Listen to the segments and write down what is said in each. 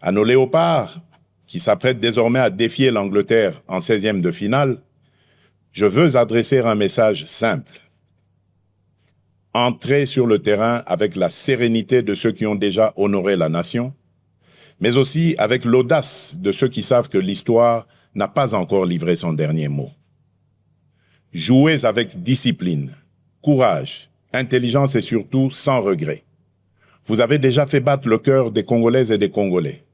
À nos léopards, qui s'apprêtent désormais à défier l'Angleterre en 16e de finale, je veux adresser un message simple. Entrez sur le terrain avec la sérénité de ceux qui ont déjà honoré la nation, mais aussi avec l'audace de ceux qui savent que l'histoire n'a pas encore livré son dernier mot. Jouez avec discipline, courage, intelligence et surtout sans regret. Vous avez déjà fait battre le cœur des Congolaises et des Congolais.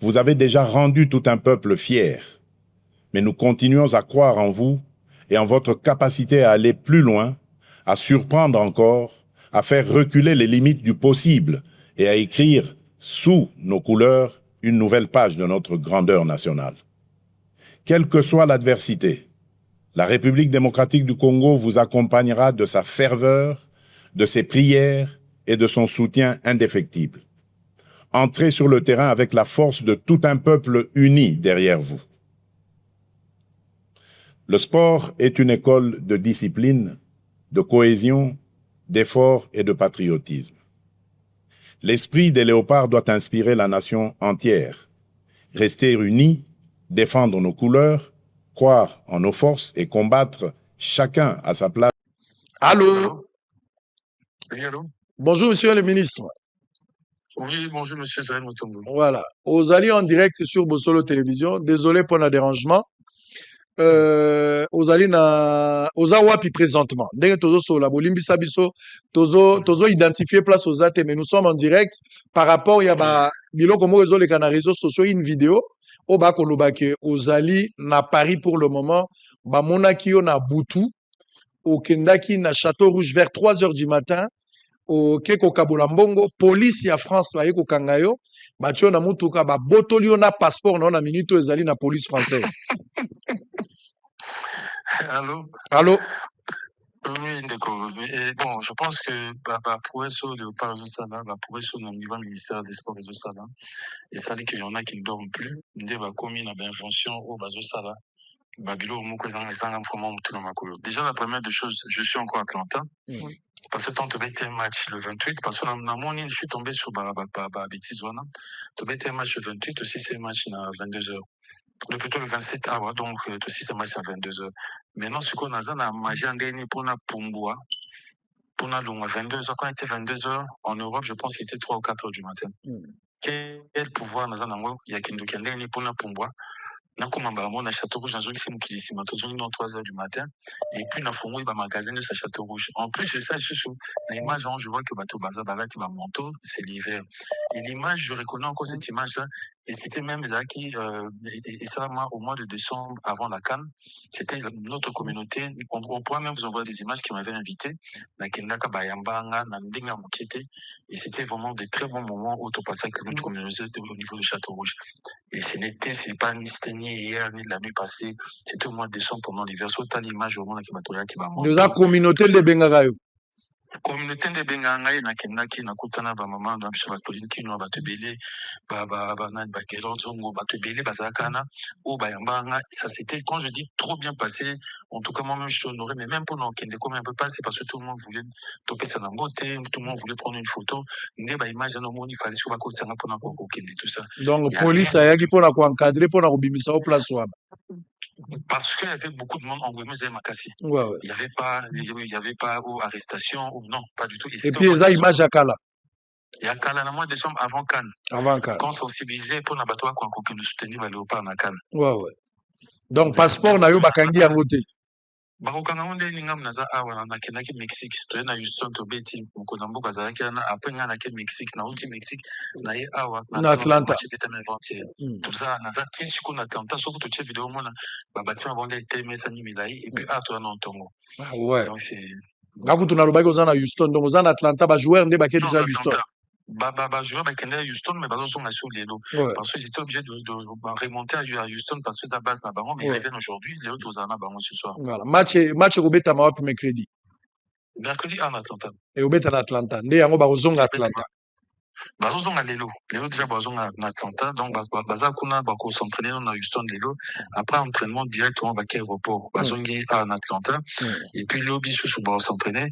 Vous avez déjà rendu tout un peuple fier. Mais nous continuons à croire en vous et en votre capacité à aller plus loin, à surprendre encore, à faire reculer les limites du possible et à écrire sous nos couleurs une nouvelle page de notre grandeur nationale. Quelle que soit l'adversité, la République démocratique du Congo vous accompagnera de sa ferveur, de ses prières et de son soutien indéfectible. Entrez sur le terrain avec la force de tout un peuple uni derrière vous. Le sport est une école de discipline, de cohésion, d'effort et de patriotisme. L'esprit des léopards doit inspirer la nation entière. Rester unis, défendre nos couleurs, croire en nos forces et combattre chacun à sa place. Allô? Oui, allô? Bonjour, monsieur le ministre. Oui, bonjour, monsieur Zahel Mutombo. Voilà. Aux alliés en direct sur Bossolo Télévision. Désolé pour le dérangement. Aux alliés aux awapi présentement. Dès que tozo sola, bolimbisa biso, tozo identifier place aux athées, mais nous sommes en direct par rapport, il y a bilo comme réseau les réseaux sociaux, une vidéo, au bas kolobake, aux alliés na Paris pour le moment, ba monaki on a Boutou, au Kendaki na Château Rouge vers 3 heures du matin, au Keko Kabulambongo, police ya France, ba yeko kangayo, ba tio na mutuka, ba botoli na passeport na minute aux alliés na police française. Allô? Allô? Oui, d'accord. Et bon, je pense que pour eso Léopard Zosala, pour eso au niveau ministère des Sports et Zosala, et ça dit qu'il y en a qui ne dorment plus, dès va commis la invention au Bazosala, Babilo Mouko Zanga vraiment Moutouna Makolo. Déjà, la première des choses, je suis encore à Atlanta. Oui. Parce que tant que tu un match le 28, parce que dans mon île, je suis tombé sur Betizwana. Tu un match le 28, aussi c'est un match à 22h. Plutôt le 27 hours, donc aussi c'est match à 22h. Maintenant, ce qu'on a, c'est un match pour la Pumbua, pour la longue à 22h. Quand il était 22h, en Europe, je pense qu'il était 3 ou 4h du matin. Quel pouvoir nous avons, il y a qui nous pour la Pumbua. Na Château Rouge, dans une film qui est 3h du matin, et puis na fongo il magasin de Château Rouge. En plus de ça, je suis l'image, je vois que Bateau Baza Balati va manteau, c'est l'hiver. Et l'image, je reconnais encore cette image-là, et c'était même là qui, et ça, moi, au mois de décembre, avant la Cannes, c'était notre communauté, on pourrait même vous envoyer des images qui m'avaient invité, la Kendaka Bayambanga, Nandenga Mukete, et c'était vraiment des très bons moments au passage que notre communauté au niveau de Château Rouge. Et c'est pas ni hier, ni la nuit passée, c'était au mois de décembre pendant l'hiver. Soit t'as l'image au monde qui m'a donné de la communauté de Bengagayo. Communauté de Bengangaï, na Kenaki, na Kutana, maman, dans le Batolin, qui nous a batubélé, Kelonzongo, batubélé, Bazakana, ou Bayambanga. Ça c'était, quand je dis trop bien passé, en tout cas, moi-même, je suis honoré, mais même pour nous, comme un peu passé, parce que tout le monde voulait toper sa beauté, tout le monde voulait prendre une photo. N'est pas image, il fallait sur la côte, ça n'a pas tout ça. Donc, police, il y a qui pour encadrer, pour la au place. Parce qu'il y avait beaucoup de monde en Guémé et Makassi. Ouais. Il n'y avait pas arrestation, ou non, pas du tout. Et puis, il y a image à Kala. Il y a Kala, le mois de décembre avant Cannes. Avant Cannes. Quand on sensibilisait pour n'abattre quoi que nous soutenir les léopards à Cannes. Ouais. Donc, passeport, n'a eu Bakangi à côté. Bakokanga onde ningam naza awa na kenaki Mexique to na Houston to beti mukona mboka za kana apenga na ke Mexique na ulti Mexique na ye awa na Atlanta tout ça naza tisi ko na Atlanta soko to che vidéo mona ba batima bonde temeta ni milai et puis ato na ntongo. Ah ouais. Donc c'est ngakutu na lobaki ozana Houston donc ozana Atlanta ba joueur ndé ba ke déjà Houston. Joueur à Houston, mais ils sont sur les lots. Parce qu'ils étaient obligés de remonter à Houston parce que ça base là-bas. Mais ils reviennent aujourd'hui, les autres aux Anna ce soir. Voilà. Match Robert Amawapi mercredi. Mercredi en Atlanta. Et Robert en Atlanta. Né yango ba ozonga Atlanta. bazon à Lelo déjà bazon à Atlanta, donc baza kuna bako s'entraîner dans Houston Lelo, après entraînement directement à l'aéroport, bazon à Atlanta, et puis lobby sous s'entraîner,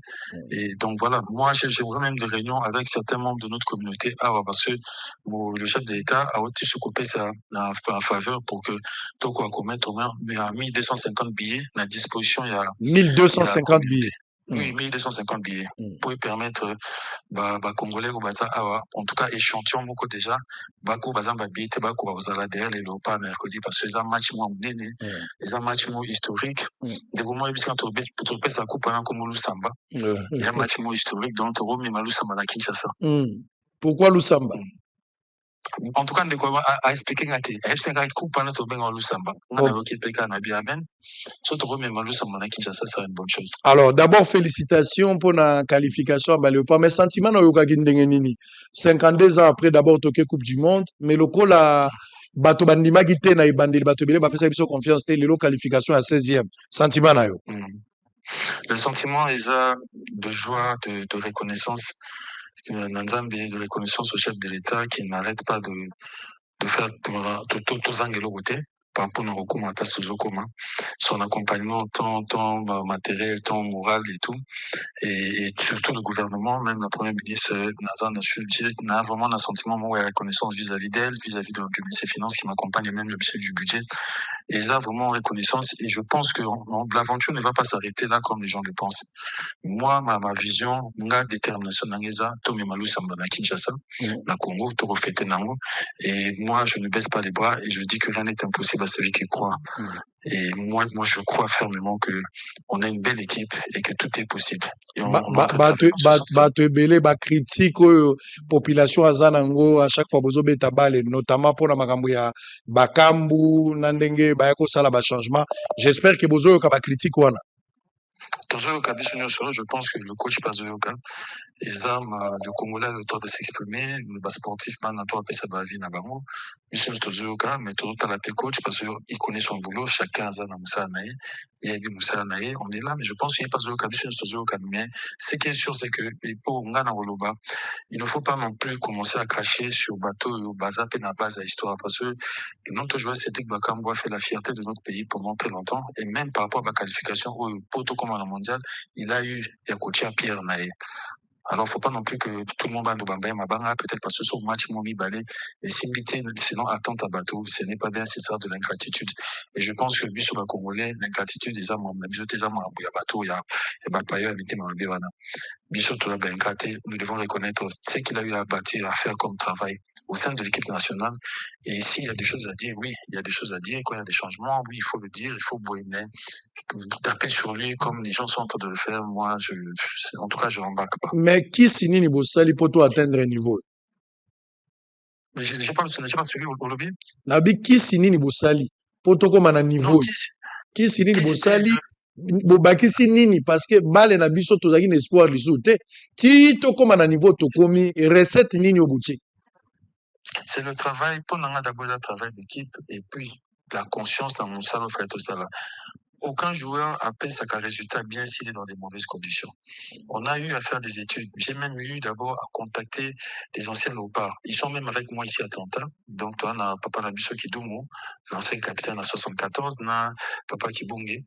et donc voilà, moi j'ai vraiment même des réunions avec certains membres de notre communauté, parce que le chef de l'État a aussi se coupé ça en faveur pour que Toko a commettre au moins 1250 billets à disposition, il y a 1250 billets. Oui, 1250 billets pour permettre Congolais ou en tout cas échantillon beaucoup déjà bako bazamba billets bako bazala derrière les pas mercredi parce que c'est un match moins néné, c'est un match moins historique. De moment il faut trouver sa coupe pendant comme Lusamba. Il y a un match moins historique donc Toro mais Lusamba na Kinshasa. Pourquoi Lusamba? En tout cas, de quoi à expliquer à tes, FC Right Coupe pendant que tu Lusamba. On a évoqué PK na Biamen. Surtout mais Lusamba na Kinshasa, c'est une bonne chose. Alors, d'abord, félicitations pour la qualification à Baléopa. Mais sentiment, on a 52 ans après, d'abord, toqué Coupe du Monde. Mais le coup, la bato bandima gite na ibandeli bato bele ba pesa biso confiance te le qualification à 16e. Sentiment na yo. Le sentiment est de joie, de reconnaissance. Nanzambe, de reconnaissance au chef de l'État qui n'arrête pas de faire tout angelo côté par rapport à son accompagnement tant matériel, tant moral et tout, et surtout le gouvernement, même la première ministre Nazan n'a vraiment un sentiment de reconnaissance vis-à-vis d'elle, vis-à-vis de ministre des Finances qui m'accompagne, et même le chef du budget, et ça vraiment reconnaissance, et je pense que l'aventure ne va pas s'arrêter là comme les gens le pensent. Moi, ma vision, ma détermination, Tomé Malou Samba na Kinshasa, na Congo, Toro Fete Nango, et moi, je ne baisse pas les bras et je dis que rien n'est impossible à celui qui croit. Et moi, je crois fermement que on a une belle équipe et que tout est possible. Critique population azanango à chaque fois bozo beta bale notamment pour la makambo ya bakambu nandenge ba ko sala ba changement. J'espère que bozo ka ba critique wana. Je pense que le coach passe de yoga. Et ça, le Congolais a le temps de s'exprimer, le sportif, man, a pas sa vie na bango. Monsieur Stozoka, mais tout à la coach parce qu'il connaît son boulot, chacun a un Moussa Naé, il y a eu Moussa Naé, on est là, mais je pense qu'il n'y a pas de Monsieur Stozoka, mais ce qui est sûr, c'est que pour Ngana Woloba, il ne faut pas non plus commencer à cracher sur bateau ou bazap et la base à histoire parce que notre joueur Cédric Bakambo a fait la fierté de notre pays pendant très longtemps et même par rapport à la qualification au poteau comme à la mondiale, il a eu Yakotia Pierre Naé. Alors, faut pas non plus que tout le monde va nous bambaye mabanga, peut-être parce que ce match m'ont mis balai, et s'imiter, sinon attente à bateau, ce n'est pas bien, c'est ça de l'ingratitude. Et je pense que, sur la Congolais, l'ingratitude des hommes, même je des hommes, il y a bateau, il y a bapayo, il y a mabéwana. Nous devons reconnaître ce qu'il a eu à bâtir, à faire comme travail au sein de l'équipe nationale. Et s'il y a des choses à dire, oui, il y a des choses à dire. Quand il y a des changements, oui, il faut le dire, il faut mais taper sur lui comme les gens sont en train de le faire. Moi, en tout cas, je l'embarque pas. Mais qui signe niveau sali pour toi atteindre un niveau? J'ai pas suivi au lobby. Nabi qui signe niveau sali pour toi comme un niveau? Qui signe niveau sali? Bobakisi nini parce que bale na biso tozaki na espoir lisu te ti tokoma na niveau tokomi recette nini au boutique. C'est le travail pour nous d'abord le travail d'équipe et puis la conscience dans mon salon fait tout ça là. Aucun joueur appelle sa résultat bien s'il est dans des mauvaises conditions. On a eu à faire des études. J'ai même eu d'abord à contacter des anciens léopards. Ils sont même avec moi ici à Atlanta. Donc, toi, on a Papa Nabiso Kidumu, l'ancien capitaine à 74, na Papa Kibonge,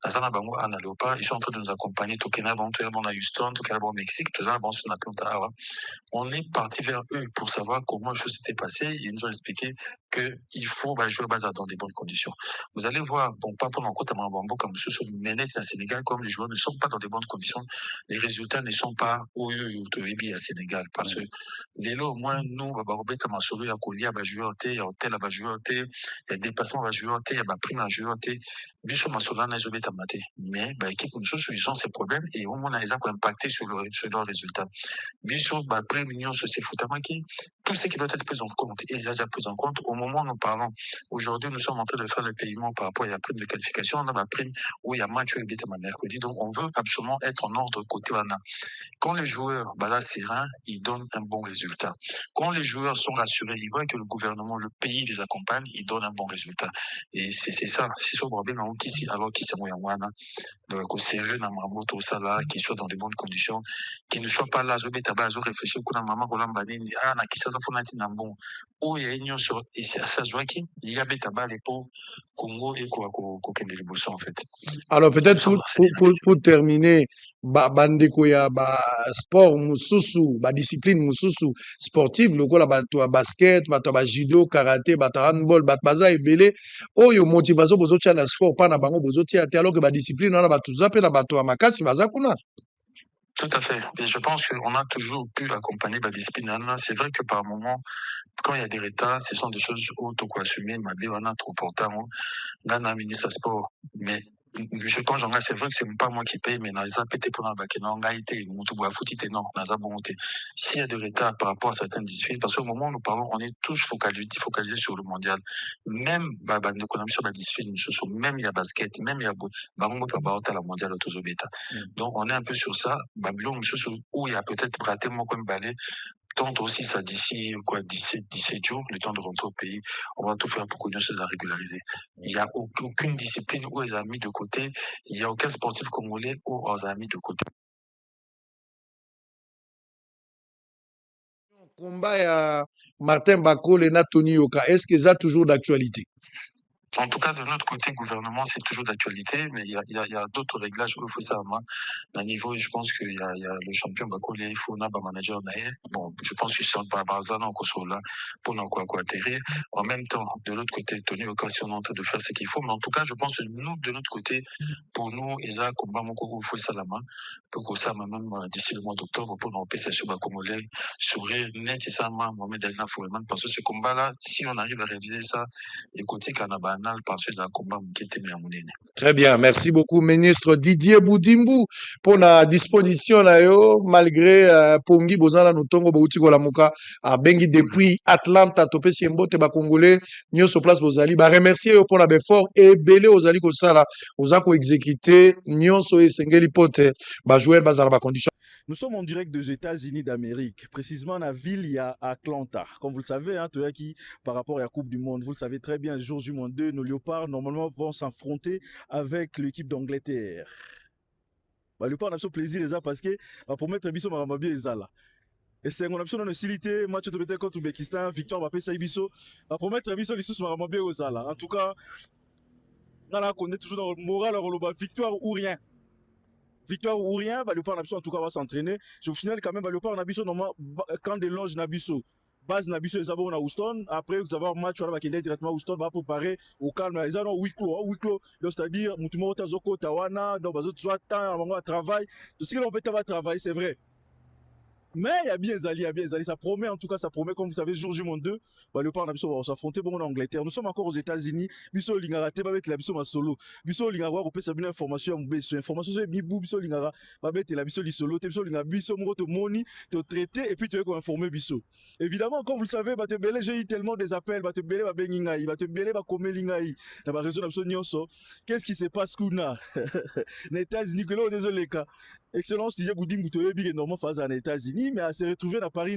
Nazana Bango, Anna Léopard. Ils sont en train de nous accompagner. Tokena, bon, tout à Houston, Tokena, bon, Mexique, tout à bon, sur Atlanta. On est parti vers eux pour savoir comment les choses s'étaient passées. Ils nous ont expliqué qu'il faut jouer dans des bonnes conditions. Vous allez voir, bon, pas pour l'encontre à Mambambo, comme ce sont menés à Sénégal, comme les joueurs ne sont pas dans des bonnes conditions, les résultats ne sont pas au à Sénégal. Parce que, les lots, au moins, nous, Babarobet, Amassolo, Yakolia, joueur, il y a hôtel, joueur, il y a dépassement, joueur, il y a prime, joueur, Biso Massola, n'a jamais maté. Mais, équipe, ils ont ces problèmes et au moins, ils ont impacté sur leurs résultats. Biso, après, c'est Foutamaki, tout ce qui doit être pris en compte, et déjà pris en compte au moment où nous parlons. Aujourd'hui, nous sommes en train de faire le paiement par rapport à la prime de qualification. On a la prime où il y a match mercredi. Donc, on veut absolument être en ordre côté Wana. Quand les joueurs là sereins, ils donnent un bon résultat. Quand les joueurs sont rassurés, ils voient que le gouvernement, le pays les accompagne, ils donnent un bon résultat. Et c'est ça. C'est ce problème ici, alors qu'ils sont Wana. Donc, au sérieux, dans tout ça là, qu'ils soient dans de bonnes conditions, qu'ils ne soient pas là, je vais réfléchir, qu'on a maman, qu'on a banini, na kisa za fonati na bon. Oh, il y a une sur, et c'est à ça, il y a betaba les pots, Congo et quoi, en fait. Alors peut-être pour terminer, bandeko ya sport mususu, discipline mususu sportive, lokola bato ya basket, bato ya judo, karaté, bato ya handball, bato baza ebele, oyo motivation bozotia na sport pa na bango bozotia te, alors que discipline wana bato zape na bato ya makasi baza kuna. Tout à fait. Et je pense qu'on a toujours pu accompagner la discipline. C'est vrai que par moment, quand il y a des retards, ce sont des choses auto assumer, mais on a trop important. Dans un ministre sport. Mais je pense que c'est vrai que c'est pas moi qui paye, mais dans les pété pour un bac, non, non, s'il y a des retards par rapport à certaines disciplines, parce qu'au moment où nous parlons, on est tous focalisés sur le mondial. Même, sur la discipline, même il y a basket, même il y a, la mondiale autour bêta. Donc, on est un peu sur ça. Où il y a peut-être raté moi comme balai. Tente aussi ça d'ici 17 jours, le temps de rentrer au pays. On va tout faire pour qu'on se la régulariser. Il n'y a aucune discipline où ils ont mis de côté. Il n'y a aucun sportif congolais où ils ont mis de côté. Combat à Martin Bakol et Tony Yoka, est-ce que ça toujours d'actualité? En tout cas, de notre côté, gouvernement, c'est toujours d'actualité, mais il y a d'autres réglages qu'il faut ça, à niveau, je pense qu'il y a le champion Bakolé, il faut un manager naïe. Bon, je pense qu'ils sont pas bazana encore là pour nous quoi atterrir. En même temps, de l'autre côté, Tony Occasion est en train de faire ce qu'il faut, mais en tout cas, je pense que nous, de notre côté, pour nous, ils ont combat mon coco, il faut ça la main, pour que ça, même d'ici le mois d'octobre, pour nous passer sur Bakomolé, sourire, net, et ça, Mohamed Elna Foueman, parce que ce combat-là, si on arrive à réaliser ça, écoutez, Kanaba, très bien, merci beaucoup, ministre Didier Boudimbu, pour la disposition malgré Pongi Bozana Nutongo Bouti Kolamuka à Bengi depuis Atlanta, Topé Siembo, Teba Congolais, Nyo sur place Bozali. Remercier pour la beffort et belé aux Ali Kosala, aux Ako exécuté, Nyo Soe Sengeli Pote, jouer Bazala condition. Nous sommes en direct des États-Unis d'Amérique, précisément dans la ville, il y a Atlanta. Comme vous le savez, hein, qui, par rapport à la Coupe du Monde, vous le savez très bien, jour du monde 2, nos Léopards, normalement, vont s'affronter avec l'équipe d'Angleterre. Léopard, on a plaisir, parce que, pour mettre Bisso Maramabie, ils là. Et c'est une option dans le silité, match de peut-être contre l'Ouzbékistan, victoire, on va payer Bisso. Pour mettre Bisso, les sous Maramabie, ils là. En tout cas, on est toujours dans le moral, victoire ou rien. Victoire ou rien, Léopard Nabiso en tout cas va s'entraîner. Je vous signale quand même, Léopard Nabiso, normalement, quand des loges Nabiso, base Nabiso, ils ont à Houston. Après, vous avez un match, on va directement à Houston, va préparer au calme. Ils ont huis clos. C'est-à-dire, Moutumo, Tazoko, Tawana, donc, soit temps, à travail. Tout ce qu'on peut travailler, c'est vrai. Mais il y a bien Zali, ça promet, en tout cas, ça promet, comme vous savez, jour du monde 2, Léopard Nabiso va s'affronter en Angleterre. Nous sommes encore aux États-Unis, Biso Lingara, Tebabet la Biso Masolo, Biso Lingara, on peut savoir information, information sur Bibou, Biso Lingara, Babet la Biso Lisolo, Biso Lingara, Biso Moro, Moni, te traiter, et puis tu es informer Biso. Évidemment, comme vous le savez, j'ai eu tellement des appels, Belé, Bengingaï, Belé, Komé Lingaï, dans la région d'Abso Nyonso. Qu'est-ce qui se passe, Kuna? Les États-Unis, que là, désolé, cas. Excellence, Didier Boudimbu, tu es normalement phase en États-Unis, mais elle s'est retrouvée à Paris.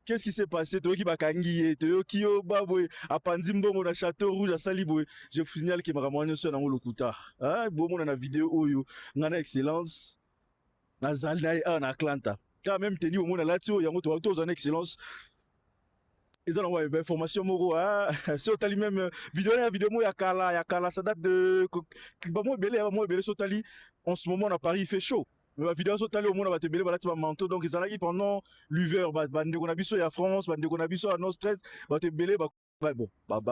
Qu'est-ce qui s'est passé? Tu es qui bakangi, tu es qui au baboué, à Pandimbo, au Château Rouge, à Saliboué. Je vous signale que Maramoine sur dans le Kouta. Bon, on a la vidéo, Oyo, on a excellence, dans Zalnaï, en Atlanta. Quand même, tu es au monde là, tu es en excellence. Ils ont une information moro sur tali même vidéo il y a Kala ça date de moi belé sur tali en ce moment à Paris il fait chaud mais la vidéo sur tali au monde va te belé va manteau donc ils allaient pendant l'hiver bande qu'on a biso à France bande qu'on a biso à nos stress va te belé bon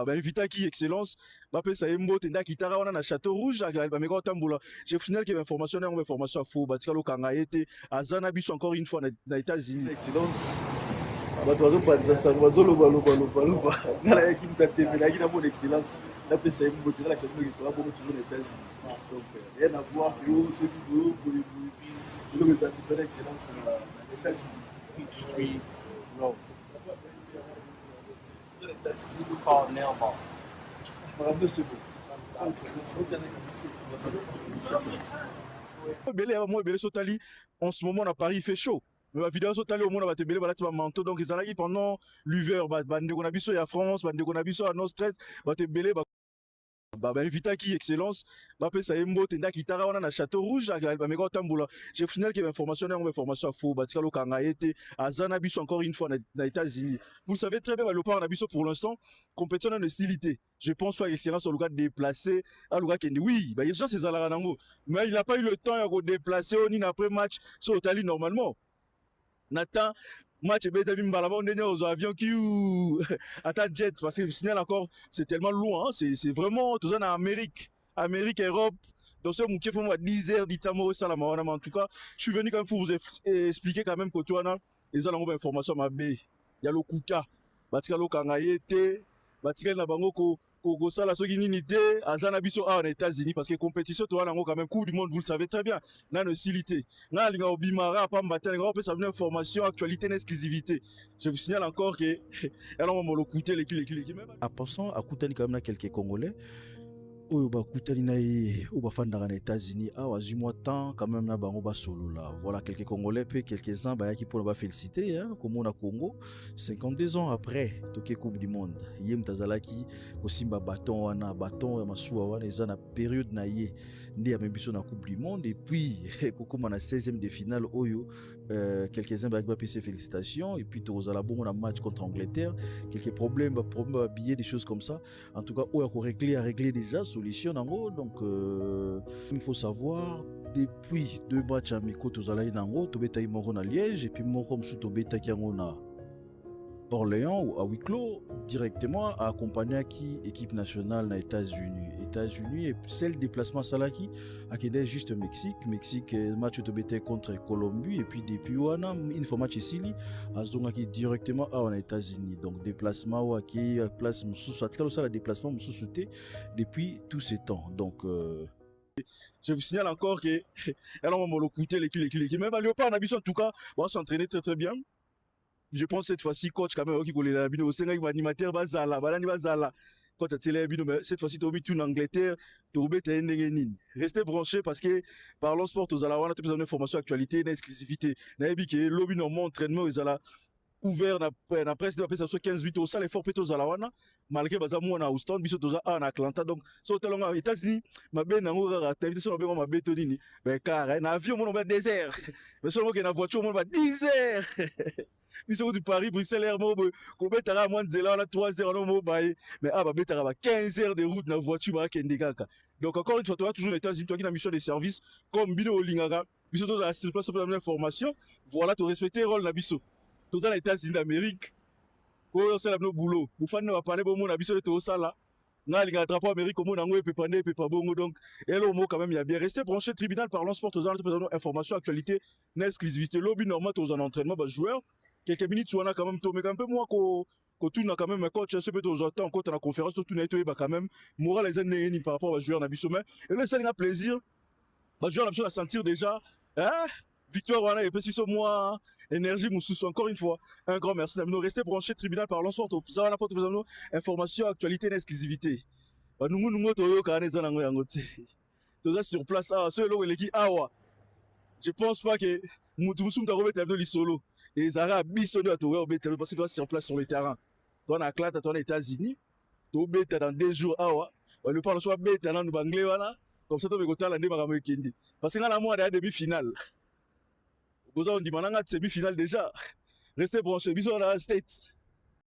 invita qui excellence va passer ça embo tenda kitara on a Château Rouge ba meko tambola je final que information on information faux ba tikalo kanga été à Zana biso encore une fois dans États-Unis excellence bato bazopanza sango bazoloba nalayaki mutatemelaki na mon excellence napesa ye mbote nalakisa bino kitoka bongo toujours na États-Unis donc rien à voir que soki boyo ezala excellence na États-Unis non États-Unis c'est bon Moi, Belé Sotali, en ce moment, à Paris, il fait chaud. Mais la vidéo Sotali, au monde, on va te belé, manteau. Donc, ils allaient pendant l'hiver, bande de Gonabiso à France, bande de Gonabiso à Nostres, va te belé, invita qui excellence bape ça embo tenda kitara wana na château rouge ba meko tambola je final que information on information faux batika lo kanga été azana biso encore une fois na États-Unis. Vous le savez très bien, le part na biso pour l'instant compétition de silité. Je pense pas excellence au lugar déplacé à lugar qui oui bah il y a gens ces alara nango mais il n'a pas eu le temps de déplacer au ni après match sur Italie normalement. Nathan match bête on est aux avions qui attends jet parce que le signal encore c'est tellement loin, hein? C'est vraiment tout ça en Amérique, Europe. Donc ce mouké faut moi 10 heures d'Itamo ça mais en tout cas je suis venu quand même pour vous expliquer quand même que toi là les gens ont information ma b il y a le kuka batika lo kangayete batika na bango ko sala soki nini te azana biso en États-Unis parce que compétition toi là quand même coupe du monde vous le savez très bien na no silité na linga obimara pa mbatela nga opesa une information actualité exclusivité. Je vous signale encore que alors on va le coûter les même en passant à Koutani quand même na quelques Congolais oyo bakutani na ye oyo bafandaka na États-Unis awa azwi mwa temps quand même na bango basolola. Voilà quelques Congolais pe quelques-uns bayaki mpona bafélicité komona Congo 52 ans après toke coupe du monde ye moto azalaki kosimba baton wana baton ya masuwa wana eza na période na ye nde amemi biso na coupe du monde et puis kokóma na 16e de finale oyo quelques-uns bayaki bapesa félicitations et puis tozala bongo na match contre Angleterre quelques problèmes billets des choses comme ça en tout cas oyo a réglé déjà solution nango. Donc il faut savoir depuis 2 matchs amicaux tozalaki nango tobetaki moko na Liège et puis moko mosusu tobetaki yango na Orléans ou à huis clos directement à accompagner qui équipe nationale na États-Unis et celle déplacement salaki à Kende juste Mexique match tobete contre Colombie et puis depuis wana une fois match ici azonga qui directement à en États-Unis. Donc déplacement ou qui place mususu atikalo sala déplacement mususu te depuis tous ces temps. Donc je vous signale encore que alors on va le coûter les même à Léopard en tout cas on va s'entraîner très bien. Je pense cette fois-ci coach quand même qui colle la bino c'est un animateur bazala balani bazala quand tu télé bino mais cette fois-ci tu obis tout en Angleterre tu obis t'es nini restez branchés parce que parlons sport aux ala wana tu besoin d'information actualité d'exclusivité na ebi que lobby no entraînement aux ala ouvert na presse de ça 15 minutes au salle effort peut aux ala wana malgré baza mo na Houston biso toza en Atlanta donc so telonga États-Unis ma ben nango ra invitation na ben ma beto nini ben car na avion mon désert mais seulement que na voiture mon 10 heures biso du Paris Bruxelles Hermo ko betara moins de zéro na 3 heures no mo baye mais ba betara ba 15 heures de route na voiture ba kende kaka. Donc encore une fois toi toujours les États-Unis toi qui na mission de service comme bino lingaka biso toza sur place pour la information voilà tu respecter rôle na biso toza na États-Unis d'Amérique ko sala no boulot bu fanne ba parler bon na biso to sala na linga drapeau Amérique mo nango pe pa bongo. Donc hello mo quand même il y a bien resté branché tribunal parlant sport toza na information actualité na exclusivité lobby normal toza en entraînement ba joueur quelques minutes on a quand même tombé un peu moins que tout n'a quand même un coach c'est peut-être aux autres quand on a conférence tout n'a été quand même moral les années par rapport à joueur na biso mais et là ça a plaisir bah joueur la sentir déjà victoire on a et puis si moi énergie mususu encore une fois un grand merci nous rester branché tribunal parlant sport ça on a pas besoin information actualité exclusivité bah nous toyo kana za nango yango te toza sur place ce lo eleki awa je pense pas que mutumu ta remettre abdo li solo et Zara bisonné à Touré parce que toi sur place sur le terrain. Toi en Atlanta, toi en États-Unis, tu bêta dans 2 jours awa. On ne parle soit bêta dans le banglais voilà. Comme ça tu me goûter la ndema kama kendi. Parce que là moi à demi-finale. Vous on dit maintenant demi-finale déjà. Restez branchés, bisous dans la States.